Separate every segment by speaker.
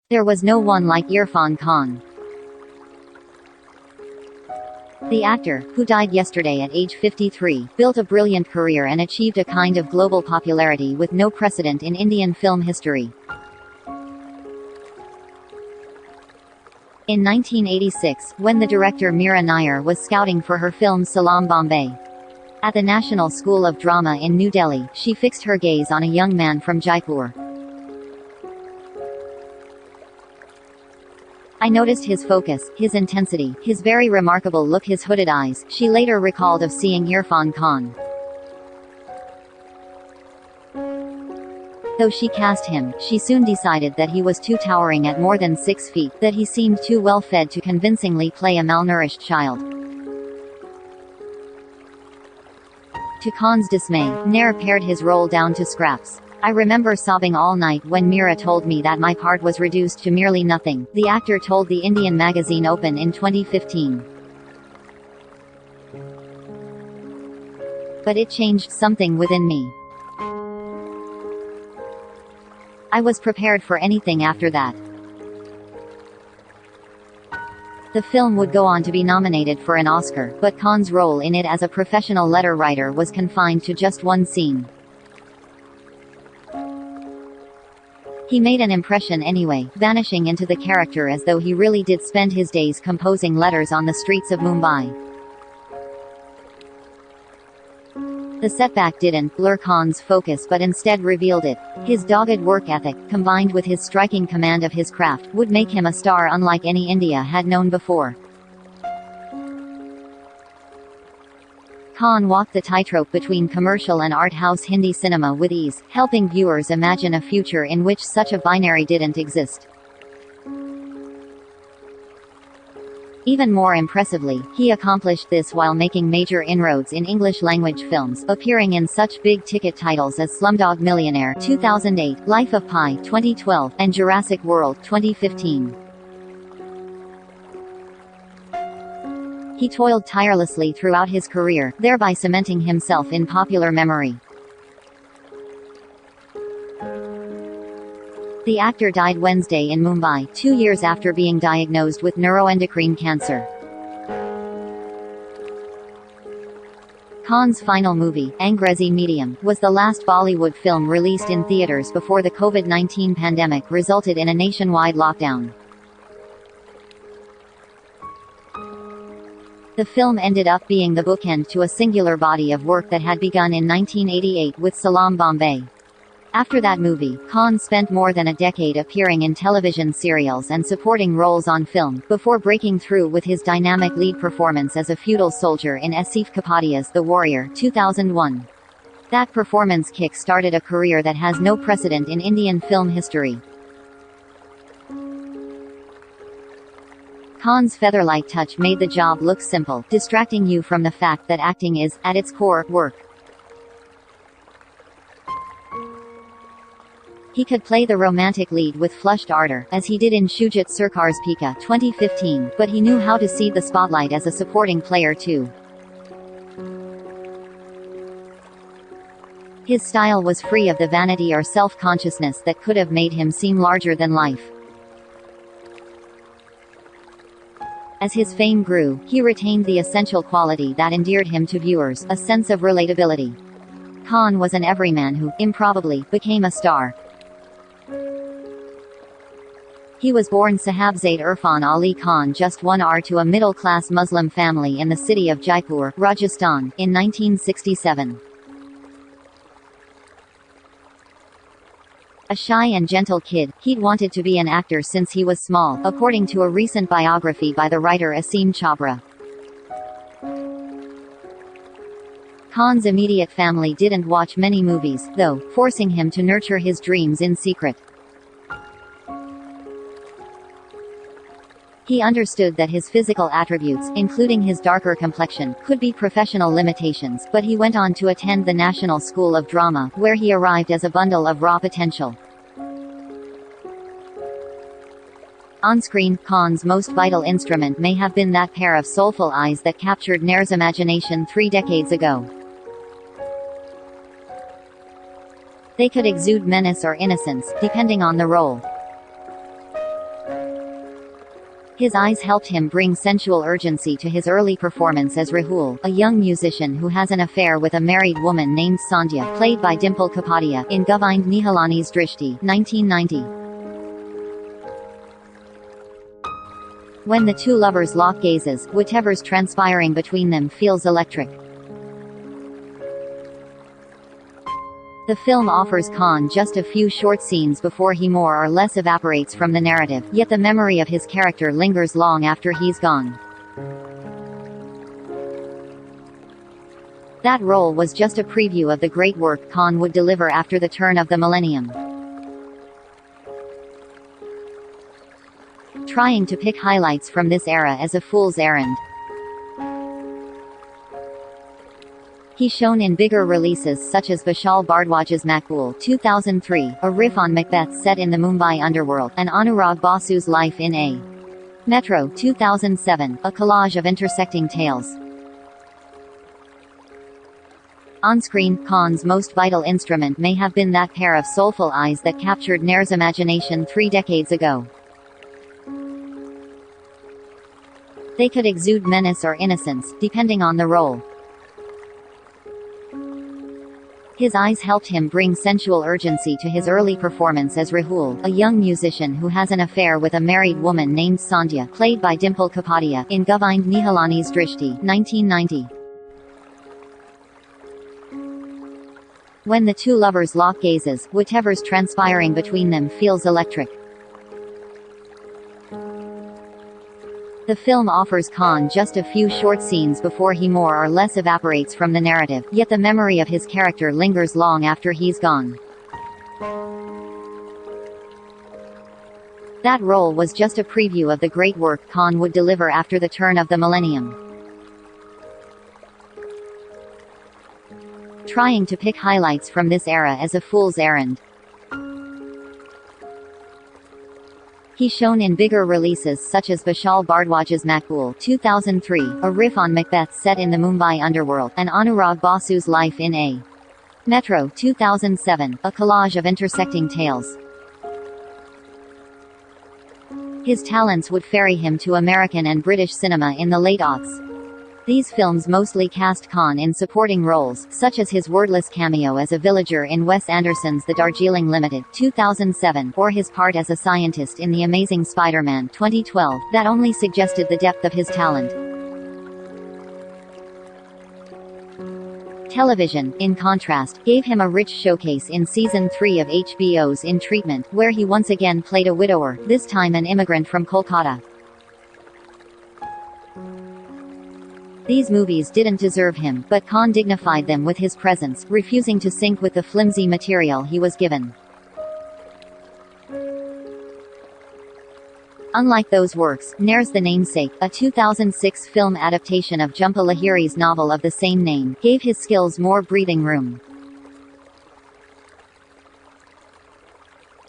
Speaker 1: There was no one like Irrfan Khan. The actor, who died yesterday at age 53, built a brilliant career and achieved a kind of global popularity with no precedent in Indian film history. In 1986, when the director Meera Nair was scouting for her film Salaam Bombay at the National School of Drama in New Delhi, she fixed her gaze on a young man from Jaipur. I noticed his focus, his intensity, his very remarkable look, his hooded eyes, she later recalled of seeing Irrfan Khan. Though she cast him, she soon decided that he was too towering at more than 6 feet, that he seemed too well fed to convincingly play a malnourished child. To Khan's dismay, Nair pared his role down to scraps. I remember sobbing all night when Meera told me that my part was reduced to merely nothing, the actor told the Indian magazine Open in 2015. But it changed something within me. I was prepared for anything after that. The film would go on to be nominated for an Oscar, but Khan's role in it as a professional letter writer was confined to just one scene. He made an impression anyway, vanishing into the character as though he really did spend his days composing letters on the streets of Mumbai. The setback didn't blur Khan's focus but instead revealed it. His dogged work ethic, combined with his striking command of his craft, would make him a star unlike any India had known before. Khan walked the tightrope between commercial and art house Hindi cinema with ease, helping viewers imagine a future in which such a binary didn't exist. Even more impressively, he accomplished this while making major inroads in English-language films, appearing in such big-ticket titles as Slumdog Millionaire 2008, Life of Pi 2012, and Jurassic World 2015. He toiled tirelessly throughout his career, thereby cementing himself in popular memory. The actor died Wednesday in Mumbai, 2 years after being diagnosed with neuroendocrine cancer. Khan's final movie, Angrezi Medium, was the last Bollywood film released in theaters before the COVID-19 pandemic resulted in a nationwide lockdown. The film ended up being the bookend to a singular body of work that had begun in 1988 with Salaam Bombay. After that movie, Khan spent more than a decade appearing in television serials and supporting roles on film, before breaking through with his dynamic lead performance as a feudal soldier in Asif Kapadia's The Warrior 2001. That performance kick-started a career that has no precedent in Indian film history. Khan's featherlight touch made the job look simple, distracting you from the fact that acting is, at its core, work. He could play the romantic lead with flushed ardor, as he did in Shujit Sarkar's Pika 2015, but he knew how to see the spotlight as a supporting player too. His style was free of the vanity or self-consciousness that could have made him seem larger than life. As his fame grew, he retained the essential quality that endeared him to viewers, a sense of relatability. Khan was an everyman who, improbably, became a star. He was born Sahabzade Irrfan Ali Khan, just 1R, to a middle-class Muslim family in the city of Jaipur, Rajasthan, in 1967. A shy and gentle kid, he'd wanted to be an actor since he was small, according to a recent biography by the writer Aseem Chhabra. Khan's immediate family didn't watch many movies, though, forcing him to nurture his dreams in secret. He understood that his physical attributes, including his darker complexion, could be professional limitations, but he went on to attend the National School of Drama, where he arrived as a bundle of raw potential. On-screen, Khan's most vital instrument may have been that pair of soulful eyes that captured Nair's imagination 3 decades ago. They could exude menace or innocence, depending on the role. His eyes helped him bring sensual urgency to his early performance as Rahul, a young musician who has an affair with a married woman named Sandhya, played by Dimple Kapadia, in Govind Nihalani's Drishti, 1990. When the two lovers lock gazes, whatever's transpiring between them feels electric. The film offers Khan just a few short scenes before he more or less evaporates from the narrative, yet the memory of his character lingers long after he's gone. That role was just a preview of the great work Khan would deliver after the turn of the millennium. Trying to pick highlights from this era is a fool's errand. He's shown in bigger releases such as Vishal Bhardwaj's Makbul 2003, a riff on Macbeth set in the Mumbai underworld, and Anurag Basu's Life in a Metro 2007, a collage of intersecting tales. On-screen, Khan's most vital instrument may have been that pair of soulful eyes that captured Nair's imagination 3 decades ago. They could exude menace or innocence, depending on the role. His eyes helped him bring sensual urgency to his early performance as Rahul, a young musician who has an affair with a married woman named Sandhya, played by Dimple Kapadia, in Govind Nihalani's Drishti, 1990. When the two lovers lock gazes, whatever's transpiring between them feels electric. The film offers Khan just a few short scenes before he more or less evaporates from the narrative, yet the memory of his character lingers long after he's gone. That role was just a preview of the great work Khan would deliver after the turn of the millennium. Trying to pick highlights from this era is a fool's errand. He's shown in bigger releases such as Vishal Bhardwaj's Makbul 2003, a riff on Macbeth set in the Mumbai underworld, and Anurag Basu's Life in a Metro 2007, a collage of intersecting tales. His talents would ferry him to American and British cinema in the late aughts. These films mostly cast Khan in supporting roles, such as his wordless cameo as a villager in Wes Anderson's The Darjeeling Limited 2007, or his part as a scientist in The Amazing Spider-Man 2012, that only suggested the depth of his talent. Television, in contrast, gave him a rich showcase in Season 3 of HBO's In Treatment, where he once again played a widower, this time an immigrant from Kolkata. These movies didn't deserve him, but Khan dignified them with his presence, refusing to sink with the flimsy material he was given. Unlike those works, Nair's The Namesake, a 2006 film adaptation of Jhumpa Lahiri's novel of the same name, gave his skills more breathing room.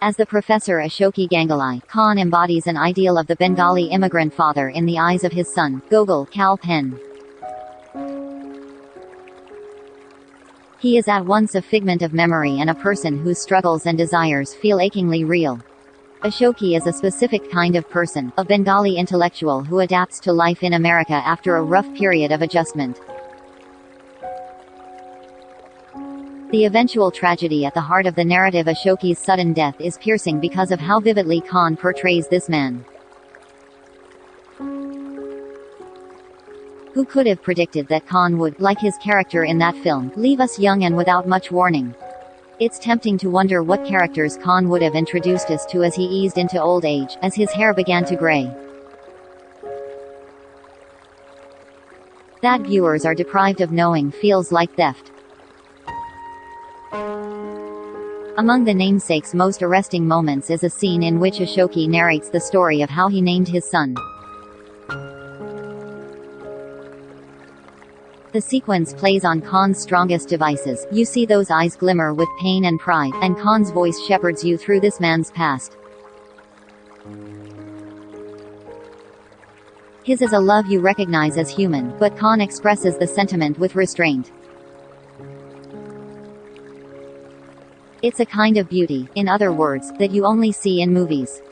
Speaker 1: As the Professor Ashoki Ganguly, Khan embodies an ideal of the Bengali immigrant father in the eyes of his son, Gogol Kal Pen. He is at once a figment of memory and a person whose struggles and desires feel achingly real. Ashoki is a specific kind of person, a Bengali intellectual who adapts to life in America after a rough period of adjustment. The eventual tragedy at the heart of the narrative, Ashoki's sudden death, is piercing because of how vividly Khan portrays this man. Who could have predicted that Khan would, like his character in that film, leave us young and without much warning? It's tempting to wonder what characters Khan would have introduced us to as he eased into old age, as his hair began to gray. That viewers are deprived of knowing feels like theft. Among The Namesake's most arresting moments is a scene in which Ashoki narrates the story of how he named his son. The sequence plays on Khan's strongest devices. You see those eyes glimmer with pain and pride, and Khan's voice shepherds you through this man's past. His is a love you recognize as human, but Khan expresses the sentiment with restraint. It's a kind of beauty, in other words, that you only see in movies.